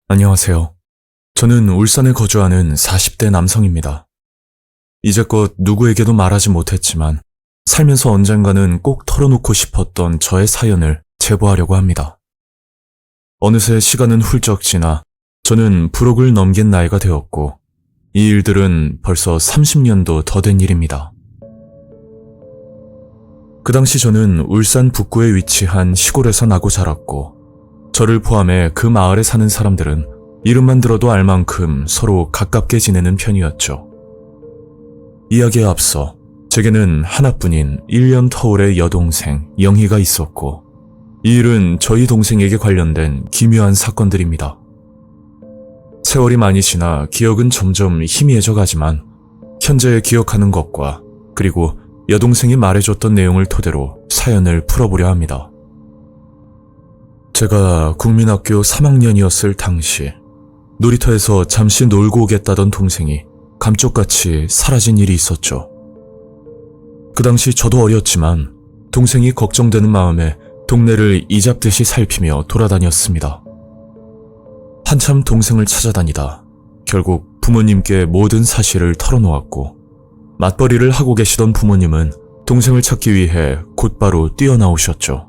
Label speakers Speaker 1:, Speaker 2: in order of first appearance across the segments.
Speaker 1: 안녕하세요. 저는 울산에 거주하는 40대 남성입니다. 이제껏 누구에게도 말하지 못했지만 살면서 언젠가는 꼭 털어놓고 싶었던 저의 사연을 제보하려고 합니다. 어느새 시간은 훌쩍 지나 저는 불혹을 넘긴 나이가 되었고 이 일들은 벌써 30년도 더 된 일입니다. 그 당시 저는 울산 북구에 위치한 시골에서 나고 자랐고 저를 포함해 그 마을에 사는 사람들은 이름만 들어도 알 만큼 서로 가깝게 지내는 편이었죠. 이야기에 앞서 제게는 하나뿐인 1년 터울의 여동생 영희가 있었고 이 일은 저희 동생에게 관련된 기묘한 사건들입니다. 세월이 많이 지나 기억은 점점 희미해져 가지만 현재 기억하는 것과 그리고 여동생이 말해줬던 내용을 토대로 사연을 풀어보려 합니다. 제가 국민학교 3학년이었을 당시 놀이터에서 잠시 놀고 오겠다던 동생이 감쪽같이 사라진 일이 있었죠. 그 당시 저도 어렸지만 동생이 걱정되는 마음에 동네를 이잡듯이 살피며 돌아다녔습니다. 한참 동생을 찾아다니다 결국 부모님께 모든 사실을 털어놓았고 맞벌이를 하고 계시던 부모님은 동생을 찾기 위해 곧바로 뛰어나오셨죠.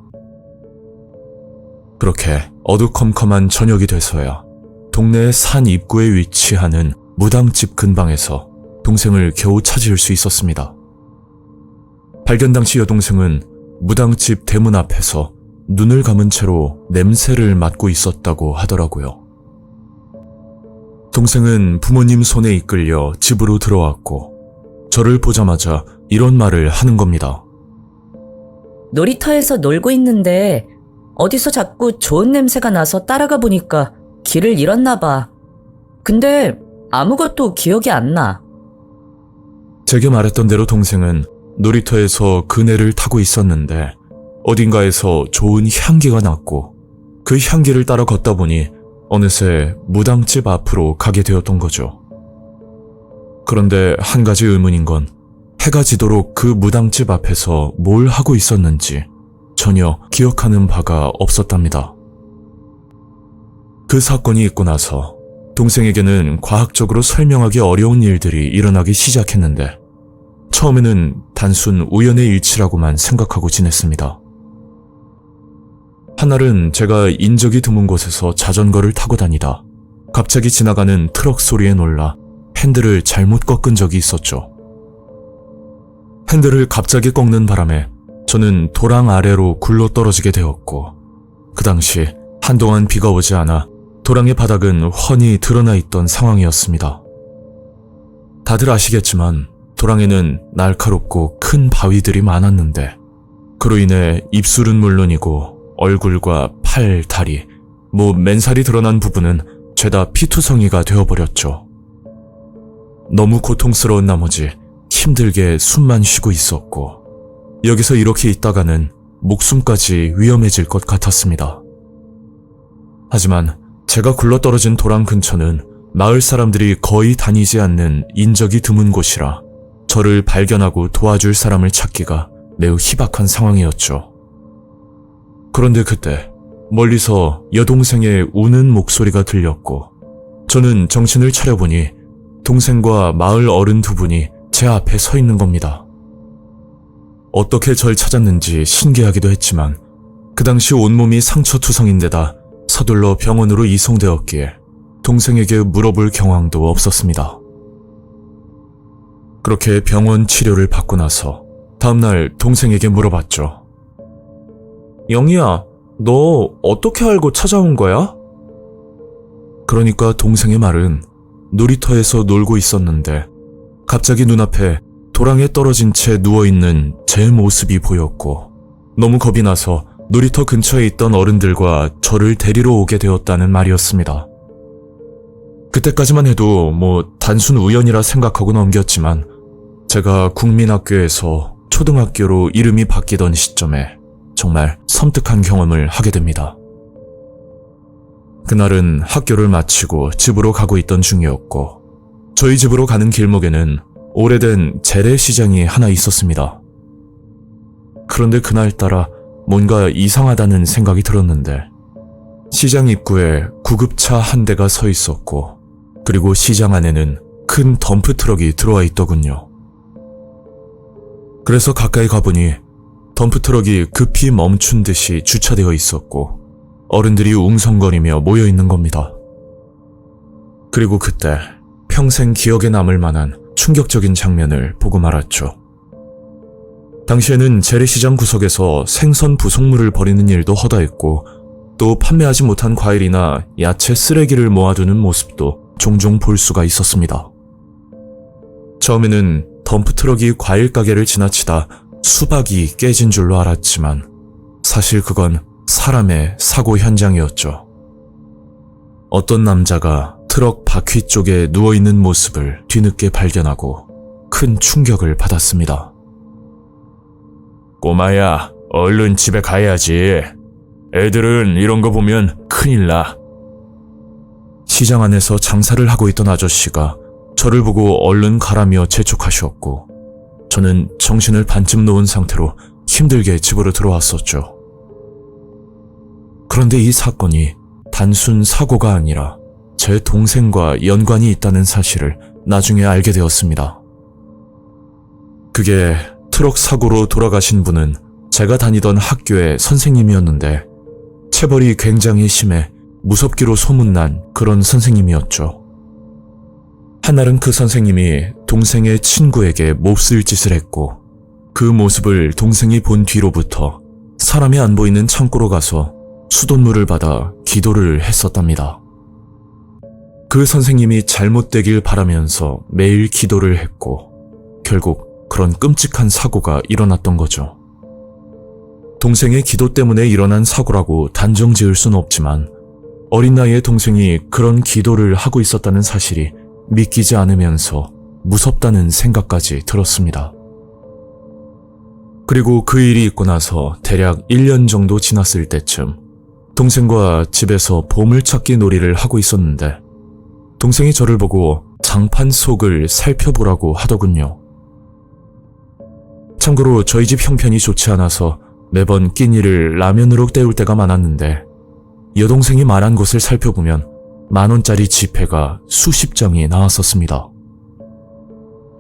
Speaker 1: 그렇게 어두컴컴한 저녁이 돼서야 동네의 산 입구에 위치하는 무당집 근방에서 동생을 겨우 찾을 수 있었습니다. 발견 당시 여동생은 무당집 대문 앞에서 눈을 감은 채로 냄새를 맡고 있었다고 하더라고요. 동생은 부모님 손에 이끌려 집으로 들어왔고 저를 보자마자 이런 말을 하는 겁니다.
Speaker 2: 놀이터에서 놀고 있는데 어디서 자꾸 좋은 냄새가 나서 따라가 보니까 길을 잃었나 봐. 근데 아무것도 기억이 안 나.
Speaker 1: 제게 말했던 대로 동생은 놀이터에서 그네를 타고 있었는데 어딘가에서 좋은 향기가 났고 그 향기를 따라 걷다 보니 어느새 무당집 앞으로 가게 되었던 거죠. 그런데 한 가지 의문인 건 해가 지도록 그 무당집 앞에서 뭘 하고 있었는지 전혀 기억하는 바가 없었답니다. 그 사건이 있고 나서 동생에게는 과학적으로 설명하기 어려운 일들이 일어나기 시작했는데 처음에는 단순 우연의 일치라고만 생각하고 지냈습니다. 한날은 제가 인적이 드문 곳에서 자전거를 타고 다니다 갑자기 지나가는 트럭 소리에 놀라 핸들을 잘못 꺾은 적이 있었죠. 핸들을 갑자기 꺾는 바람에 저는 도랑 아래로 굴러 떨어지게 되었고 그 당시 한동안 비가 오지 않아 도랑의 바닥은 훤히 드러나 있던 상황이었습니다. 다들 아시겠지만 도랑에는 날카롭고 큰 바위들이 많았는데 그로 인해 입술은 물론이고 얼굴과 팔, 다리, 맨살이 드러난 부분은 죄다 피투성이가 되어버렸죠. 너무 고통스러운 나머지 힘들게 숨만 쉬고 있었고 여기서 이렇게 있다가는 목숨까지 위험해질 것 같았습니다. 하지만 제가 굴러떨어진 도랑 근처는 마을 사람들이 거의 다니지 않는 인적이 드문 곳이라 저를 발견하고 도와줄 사람을 찾기가 매우 희박한 상황이었죠. 그런데 그때 멀리서 여동생의 우는 목소리가 들렸고 저는 정신을 차려보니 동생과 마을 어른 두 분이 제 앞에 서 있는 겁니다. 어떻게 절 찾았는지 신기하기도 했지만 그 당시 온몸이 상처투성인데다 서둘러 병원으로 이송되었기에 동생에게 물어볼 경황도 없었습니다. 그렇게 병원 치료를 받고 나서 다음날 동생에게 물어봤죠. 영희야, 너 어떻게 알고 찾아온 거야? 그러니까 동생의 말은 놀이터에서 놀고 있었는데 갑자기 눈앞에 도랑에 떨어진 채 누워있는 제 모습이 보였고 너무 겁이 나서 놀이터 근처에 있던 어른들과 저를 데리러 오게 되었다는 말이었습니다. 그때까지만 해도 단순 우연이라 생각하고 넘겼지만 제가 국민학교에서 초등학교로 이름이 바뀌던 시점에 정말 섬뜩한 경험을 하게 됩니다. 그날은 학교를 마치고 집으로 가고 있던 중이었고, 저희 집으로 가는 길목에는 오래된 재래시장이 하나 있었습니다. 그런데 그날따라 뭔가 이상하다는 생각이 들었는데, 시장 입구에 구급차 한 대가 서 있었고, 그리고 시장 안에는 큰 덤프트럭이 들어와 있더군요. 그래서 가까이 가보니 덤프트럭이 급히 멈춘 듯이 주차되어 있었고, 어른들이 웅성거리며 모여 있는 겁니다. 그리고 그때 평생 기억에 남을 만한 충격적인 장면을 보고 말았죠. 당시에는 재래시장 구석에서 생선 부속물을 버리는 일도 허다했고, 또 판매하지 못한 과일이나 야채 쓰레기를 모아두는 모습도 종종 볼 수가 있었습니다. 처음에는 덤프트럭이 과일 가게를 지나치다 수박이 깨진 줄로 알았지만, 사실 그건 사람의 사고 현장이었죠. 어떤 남자가 트럭 바퀴 쪽에 누워있는 모습을 뒤늦게 발견하고 큰 충격을 받았습니다. 꼬마야, 얼른 집에 가야지. 애들은 이런 거 보면 큰일 나. 시장 안에서 장사를 하고 있던 아저씨가 저를 보고 얼른 가라며 재촉하셨고, 저는 정신을 반쯤 놓은 상태로 힘들게 집으로 들어왔었죠. 그런데 이 사건이 단순 사고가 아니라 제 동생과 연관이 있다는 사실을 나중에 알게 되었습니다. 그게 트럭 사고로 돌아가신 분은 제가 다니던 학교의 선생님이었는데, 체벌이 굉장히 심해 무섭기로 소문난 그런 선생님이었죠. 한날은 그 선생님이 동생의 친구에게 몹쓸 짓을 했고, 그 모습을 동생이 본 뒤로부터 사람이 안 보이는 창고로 가서 수돗물을 받아 기도를 했었답니다. 그 선생님이 잘못되길 바라면서 매일 기도를 했고, 결국 그런 끔찍한 사고가 일어났던 거죠. 동생의 기도 때문에 일어난 사고라고 단정 지을 순 없지만, 어린 나이에 동생이 그런 기도를 하고 있었다는 사실이 믿기지 않으면서 무섭다는 생각까지 들었습니다. 그리고 그 일이 있고 나서 대략 1년 정도 지났을 때쯤 동생과 집에서 보물찾기 놀이를 하고 있었는데, 동생이 저를 보고 장판 속을 살펴보라고 하더군요. 참고로 저희 집 형편이 좋지 않아서 매번 끼니를 라면으로 때울 때가 많았는데, 여동생이 말한 곳을 살펴보면 10,000원짜리 지폐가 수십 장이 나왔었습니다.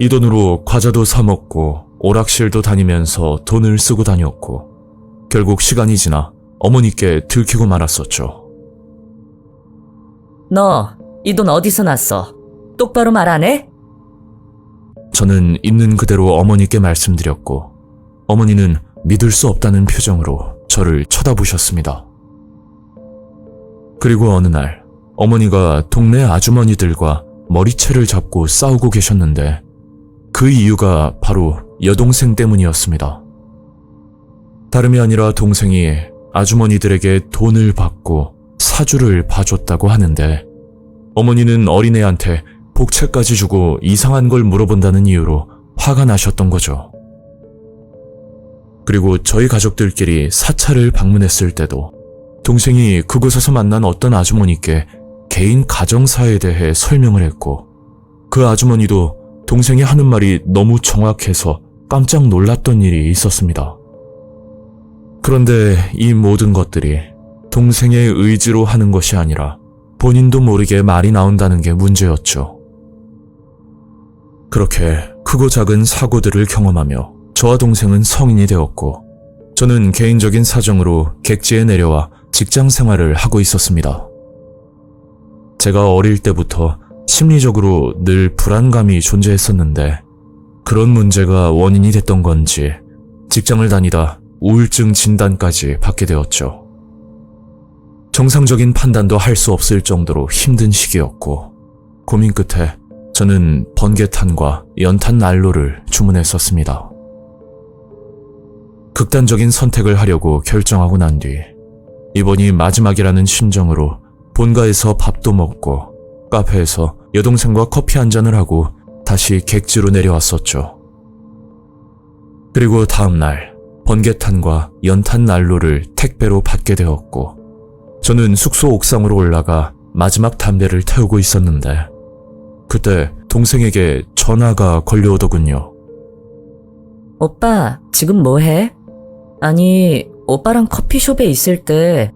Speaker 1: 이 돈으로 과자도 사 먹고 오락실도 다니면서 돈을 쓰고 다녔고, 결국 시간이 지나 어머니께 들키고 말았었죠.
Speaker 2: 너 이 돈 어디서 났어? 똑바로 말 안 해?
Speaker 1: 저는 있는 그대로 어머니께 말씀드렸고, 어머니는 믿을 수 없다는 표정으로 저를 쳐다보셨습니다. 그리고 어느 날 어머니가 동네 아주머니들과 머리채를 잡고 싸우고 계셨는데, 그 이유가 바로 여동생 때문이었습니다. 다름이 아니라 동생이 아주머니들에게 돈을 받고 사주를 봐줬다고 하는데, 어머니는 어린애한테 복채까지 주고 이상한 걸 물어본다는 이유로 화가 나셨던 거죠. 그리고 저희 가족들끼리 사찰을 방문했을 때도 동생이 그곳에서 만난 어떤 아주머니께 개인 가정사에 대해 설명을 했고, 그 아주머니도 동생이 하는 말이 너무 정확해서 깜짝 놀랐던 일이 있었습니다. 그런데 이 모든 것들이 동생의 의지로 하는 것이 아니라 본인도 모르게 말이 나온다는 게 문제였죠. 그렇게 크고 작은 사고들을 경험하며 저와 동생은 성인이 되었고, 저는 개인적인 사정으로 객지에 내려와 직장 생활을 하고 있었습니다. 제가 어릴 때부터 심리적으로 늘 불안감이 존재했었는데, 그런 문제가 원인이 됐던 건지 직장을 다니다 우울증 진단까지 받게 되었죠. 정상적인 판단도 할 수 없을 정도로 힘든 시기였고, 고민 끝에 저는 번개탄과 연탄 난로를 주문했었습니다. 극단적인 선택을 하려고 결정하고 난 뒤 이번이 마지막이라는 심정으로 본가에서 밥도 먹고 카페에서 여동생과 커피 한 잔을 하고 다시 객지로 내려왔었죠. 그리고 다음날 번개탄과 연탄 난로를 택배로 받게 되었고, 저는 숙소 옥상으로 올라가 마지막 담배를 태우고 있었는데 그때 동생에게 전화가 걸려오더군요.
Speaker 2: 오빠, 지금 뭐 해? 아니, 오빠랑 커피숍에 있을 때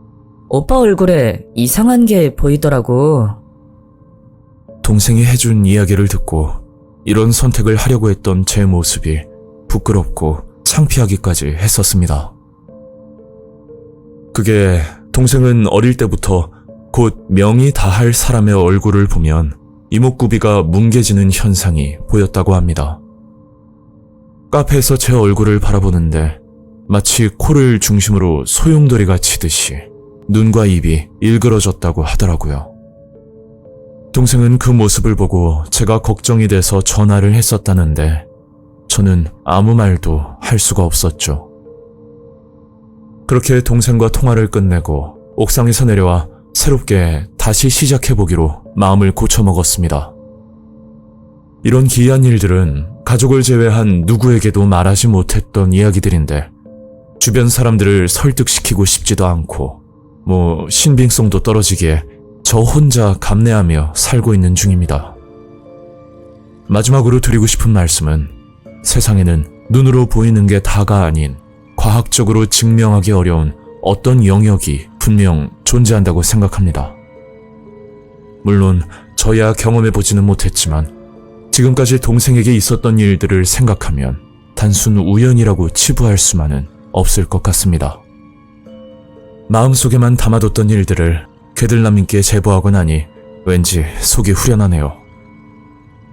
Speaker 2: 오빠 얼굴에 이상한 게 보이더라고.
Speaker 1: 동생이 해준 이야기를 듣고 이런 선택을 하려고 했던 제 모습이 부끄럽고 창피하기까지 했었습니다. 그게 동생은 어릴 때부터 곧 명이 다할 사람의 얼굴을 보면 이목구비가 뭉개지는 현상이 보였다고 합니다. 카페에서 제 얼굴을 바라보는데 마치 코를 중심으로 소용돌이가 치듯이 눈과 입이 일그러졌다고 하더라고요. 동생은 그 모습을 보고 제가 걱정이 돼서 전화를 했었다는데 저는 아무 말도 할 수가 없었죠. 그렇게 동생과 통화를 끝내고 옥상에서 내려와 새롭게 다시 시작해보기로 마음을 고쳐먹었습니다. 이런 기이한 일들은 가족을 제외한 누구에게도 말하지 못했던 이야기들인데 주변 사람들을 설득시키고 싶지도 않고 신빙성도 떨어지기에 저 혼자 감내하며 살고 있는 중입니다. 마지막으로 드리고 싶은 말씀은 세상에는 눈으로 보이는 게 다가 아닌 과학적으로 증명하기 어려운 어떤 영역이 분명 존재한다고 생각합니다. 물론 저야 경험해보지는 못했지만 지금까지 동생에게 있었던 일들을 생각하면 단순 우연이라고 치부할 수만은 없을 것 같습니다. 마음속에만 담아뒀던 일들을 괴들남님께 제보하고 나니 왠지 속이 후련하네요.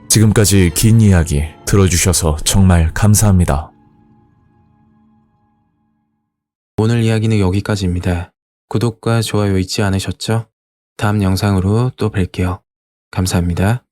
Speaker 1: 지금까지 긴 이야기 들어주셔서 정말 감사합니다.
Speaker 3: 오늘 이야기는 여기까지입니다. 구독과 좋아요 잊지 않으셨죠? 다음 영상으로 또 뵐게요. 감사합니다.